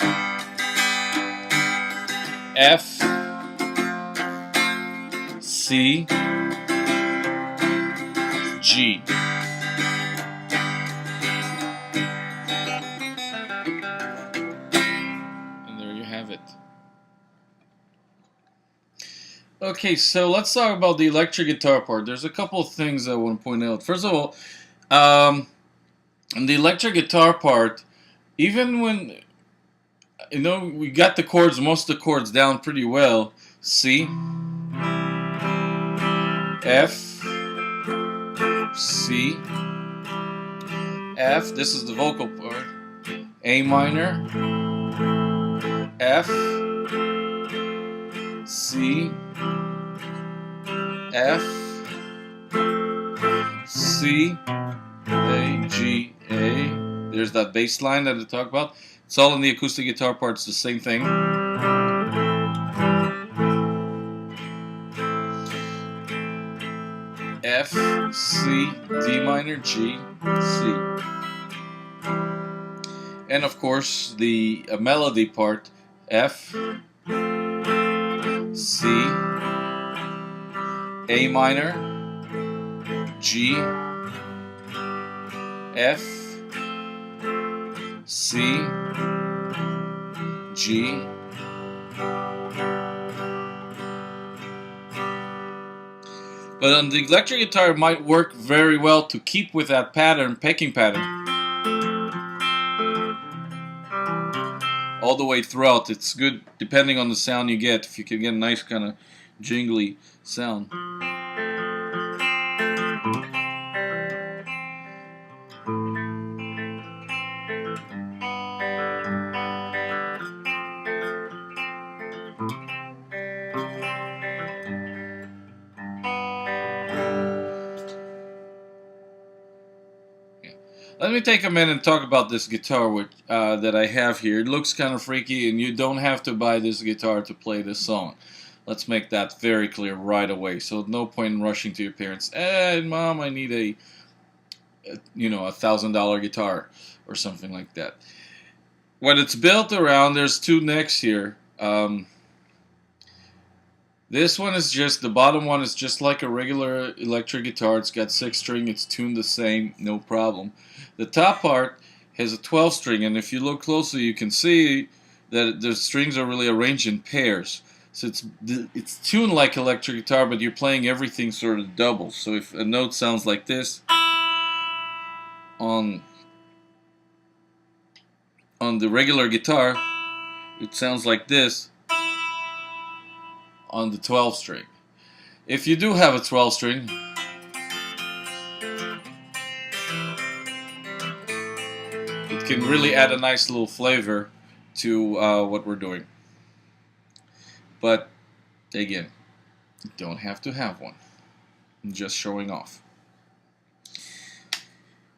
F, C, G. And there you have it. Okay, so let's talk about the electric guitar part. There's a couple of things I want to point out. First of all, in the electric guitar part, even when, we got the chords, most of the chords down pretty well. C, F, C, F, this is the vocal part, A minor, F, C, F, C, A, G, A. There's that bass line that I talked about. It's all in the acoustic guitar part, it's the same thing. F, C, D minor, G, C. And of course the melody part, F, C, A minor, G, F, C, G, but on the electric guitar it might work very well to keep with that pattern, picking pattern, all the way throughout. It's good depending on the sound you get, if you can get a nice kind of jingly sound. Let me take a minute and talk about this guitar that I have here. It looks kind of freaky, and you don't have to buy this guitar to play this song. Let's make that very clear right away. So no point in rushing to your parents. Hey, Mom, I need a $1,000 guitar or something like that. What it's built around, there's two necks here. This one is just, the bottom one is just like a regular electric guitar. It's got 6 string, it's tuned the same, no problem. The top part has a 12 string, and if you look closely you can see that the strings are really arranged in pairs. So it's tuned like electric guitar, but you're playing everything sort of double. So if a note sounds like this on the regular guitar, it sounds like this on the 12 string. If you do have a 12 string, it can really add a nice little flavor to what we're doing. But again, you don't have to have one. I'm just showing off.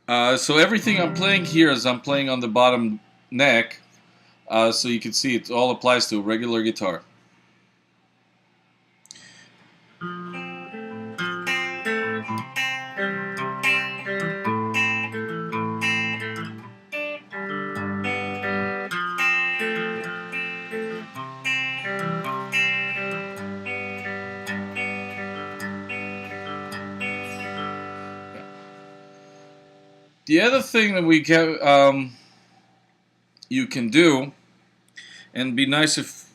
So everything I'm playing here is I'm playing on the bottom neck, so you can see it all applies to a regular guitar. The other thing that you can do, and be nice if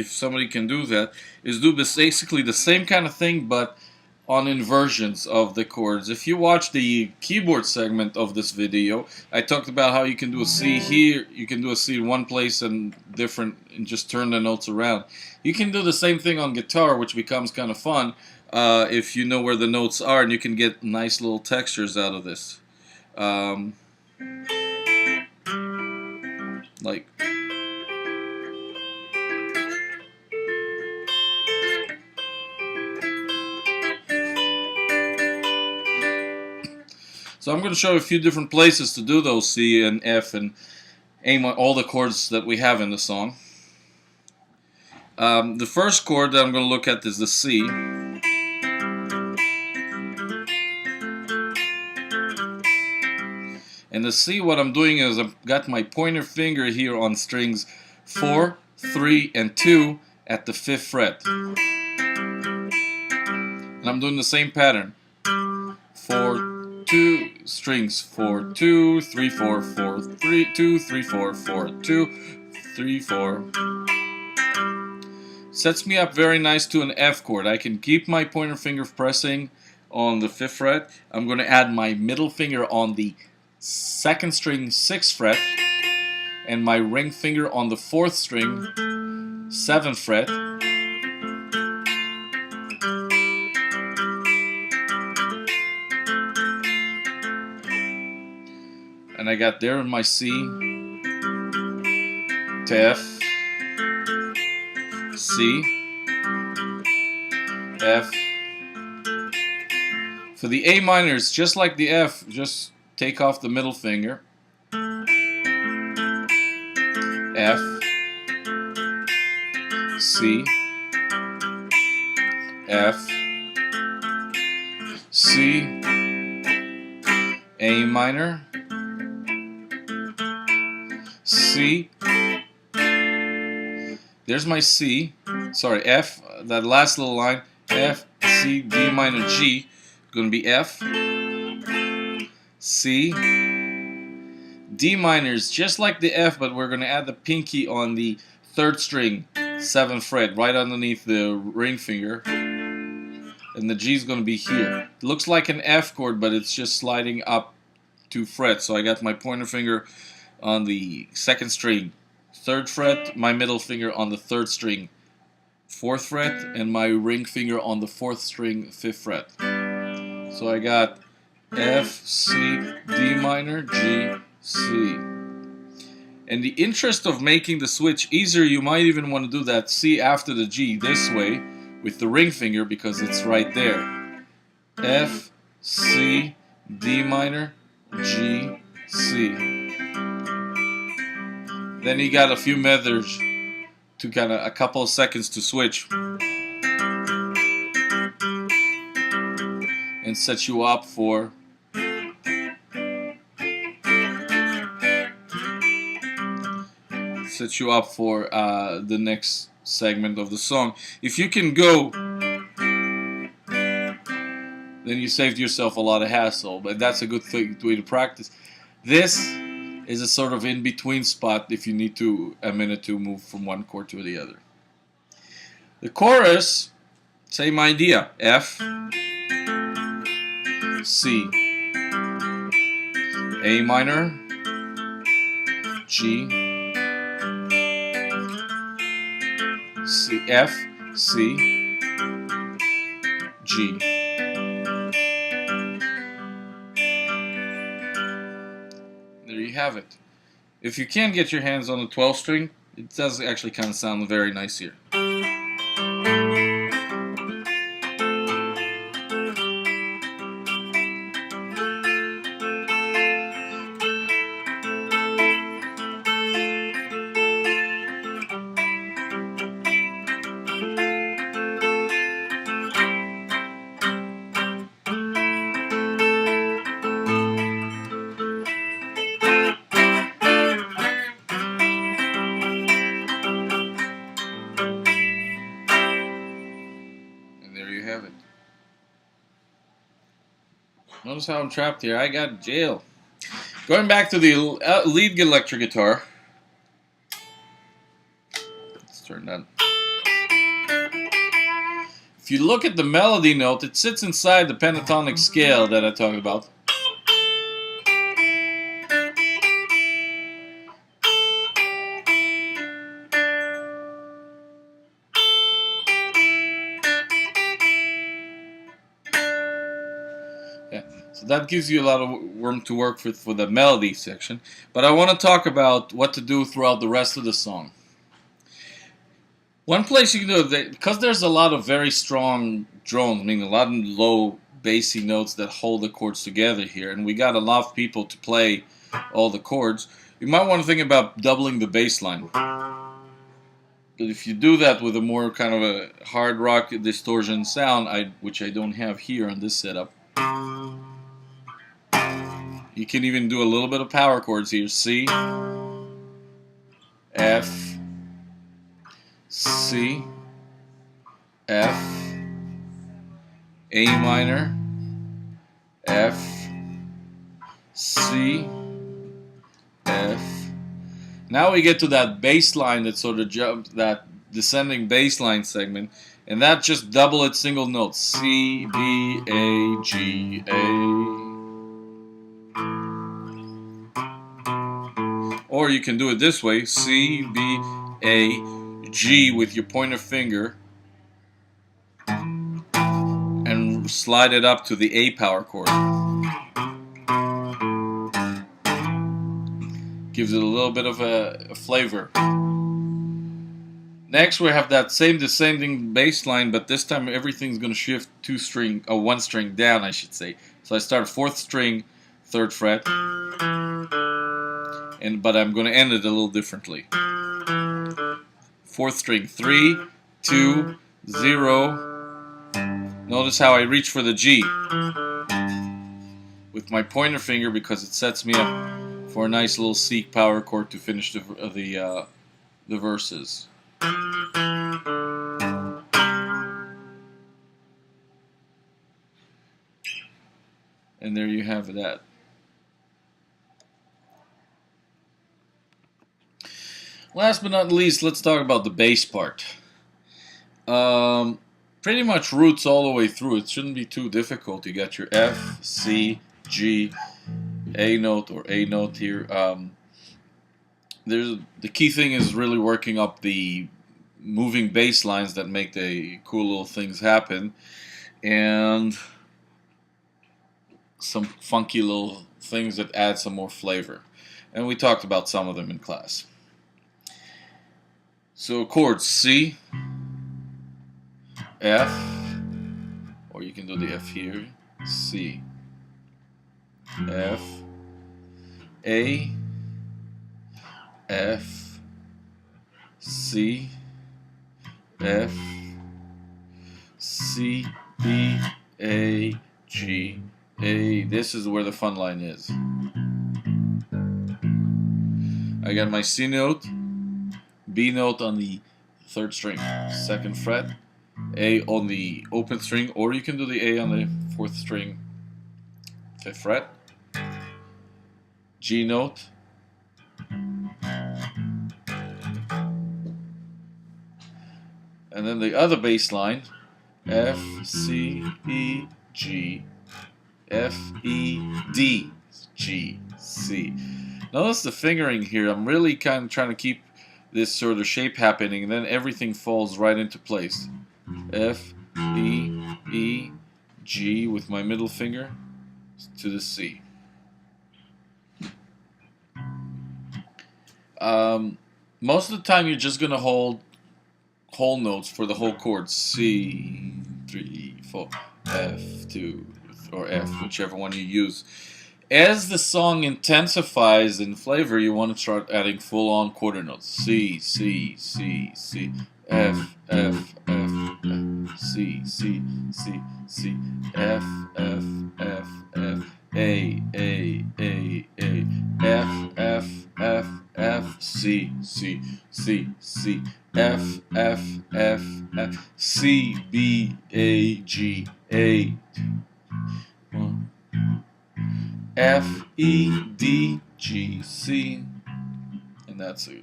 somebody can do that, is do basically the same kind of thing but on inversions of the chords. If you watch the keyboard segment of this video, I talked about how you can do a C here, you can do a C in one place and just turn the notes around. You can do the same thing on guitar, which becomes kind of fun if you know where the notes are, and you can get nice little textures out of this. Like so I'm going to show you a few different places to do those C and F and A, all the chords that we have in the song. The first chord that I'm going to look at is the C. And the C, what I'm doing is I've got my pointer finger here on strings 4, 3, and 2 at the 5th fret. And I'm doing the same pattern. 4, 2 strings, 4, 2, 3, 4, 4, 3, 2, 3, 4, 4, 2, 3, 4. Sets me up very nice to an F chord. I can keep my pointer finger pressing on the 5th fret. I'm going to add my middle finger on the 2nd string 6th fret and my ring finger on the 4th string 7th fret. And I got there in my C to F, C, F. For the A minors, just like the F, just take off the middle finger. F, C, F, C, A minor, C. There's my C. Sorry, F. That last little line. F, C, D minor, G. Going to be F, C, D minor is just like the F, but we're going to add the pinky on the 3rd string, 7th fret, right underneath the ring finger. And the G is going to be here. It looks like an F chord, but it's just sliding up 2 frets. So I got my pointer finger on the 2nd string, 3rd fret, my middle finger on the 3rd string, 4th fret, and my ring finger on the 4th string, 5th fret. So I got F, C, D minor, G, C. In the interest of making the switch easier, you might even want to do that C after the G this way with the ring finger because it's right there. F, C, D minor, G, C. Then you got a few measures to kind of a couple of seconds to switch and set you up for the next segment of the song. If you can go, then you saved yourself a lot of hassle, but that's a good way to practice. This is a sort of in-between spot if you need a minute to move from one chord to the other. The chorus, same idea. F, C, A minor, G, C, F, C, G. There you have it. If you can get your hands on the 12th string, it does actually kind of sound very nice here. There you have it. Notice how I'm trapped here. I got jail. Going back to the lead electric guitar. Let's turn that. If you look at the melody note, it sits inside the pentatonic scale that I talked about. Yeah, so that gives you a lot of room to work with for the melody section. But I want to talk about what to do throughout the rest of the song. One place you can do it, because there's a lot of very strong drones, meaning a lot of low bassy notes that hold the chords together here, and we got a lot of people to play all the chords, you might want to think about doubling the bass line. But if you do that with a more kind of a hard rock distortion sound, which I don't have here on this setup, you can even do a little bit of power chords here. C, F, C, F, A minor, F, C, F. Now we get to that bass line that sort of jumps, that descending bass line segment, and that just double its single notes. C, B, A, G, A. Or you can do it this way, C, B, A, G with your pointer finger, and slide it up to the A power chord. Gives it a little bit of a flavor. Next we have that same descending bass line, but this time everything's going to shift one string down, I should say. So I start 4th string, 3rd fret, but I'm going to end it a little differently. 4th string, 3, 2, 0. Notice how I reach for the G with my pointer finger because it sets me up for a nice little C power chord to finish the verses. And there you have that. Last but not least, let's talk about the bass part. Pretty much roots all the way through. It shouldn't be too difficult. You got your F, C, G, A note or A note here. The key thing is really working up the moving bass lines that make the cool little things happen, and some funky little things that add some more flavor. And we talked about some of them in class. So chords C, F, or you can do the F here, C, F, A, F, C, F, C, B, A, G, A. This is where the fun line is. I got my C note, B note on the 3rd string, 2nd fret, A on the open string, or you can do the A on the 4th string, 5th fret, G note, and then the other bass line, F, C, E, G, F, E, D, G, C. Notice the fingering here. I'm really kind of trying to keep this sort of shape happening, and then everything falls right into place. F, E, G with my middle finger to the C. Most of the time you're just going to hold whole notes for the whole chord. C, 3, 4, F, 2, or F, whichever one you use. As the song intensifies in flavor, you want to start adding full-on quarter notes. C, C, C, C, F, F, F, F, C, C, C, C, F, F, F, F, A, F, F, F, F, C, C, C, C, F, F, F, F, C, B, A, G, A. F, E, D, G, C. And that's a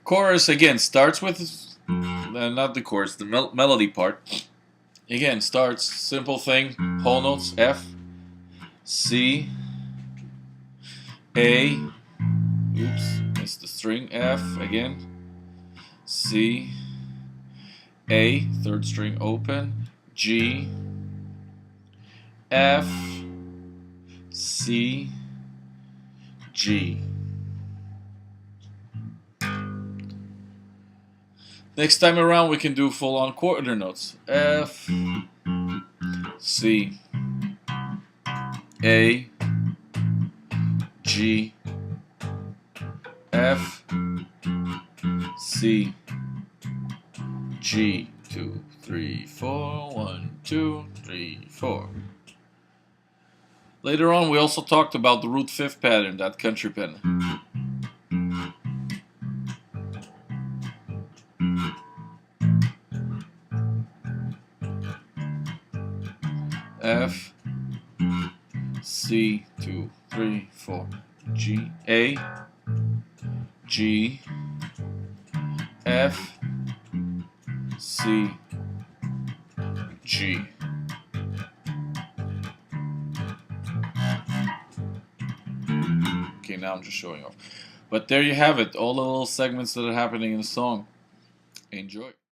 chorus. Again, starts with, not the chorus, the melody part. Again, starts, simple thing, whole notes, F, C, A, oops, missed the string, F, again, C, A, 3rd string open, G, F, C, G. Next time around we can do full-on quarter notes. F, C, A, G, F, C, G. 2, 3, 4. 1, 2, 3, 4. Later on, we also talked about the root 5th pattern, that country pen. F, C, 2, 3, 4, G, A, G, F, C, G. Okay, now I'm just showing off. But there you have it, all the little segments that are happening in the song. Enjoy.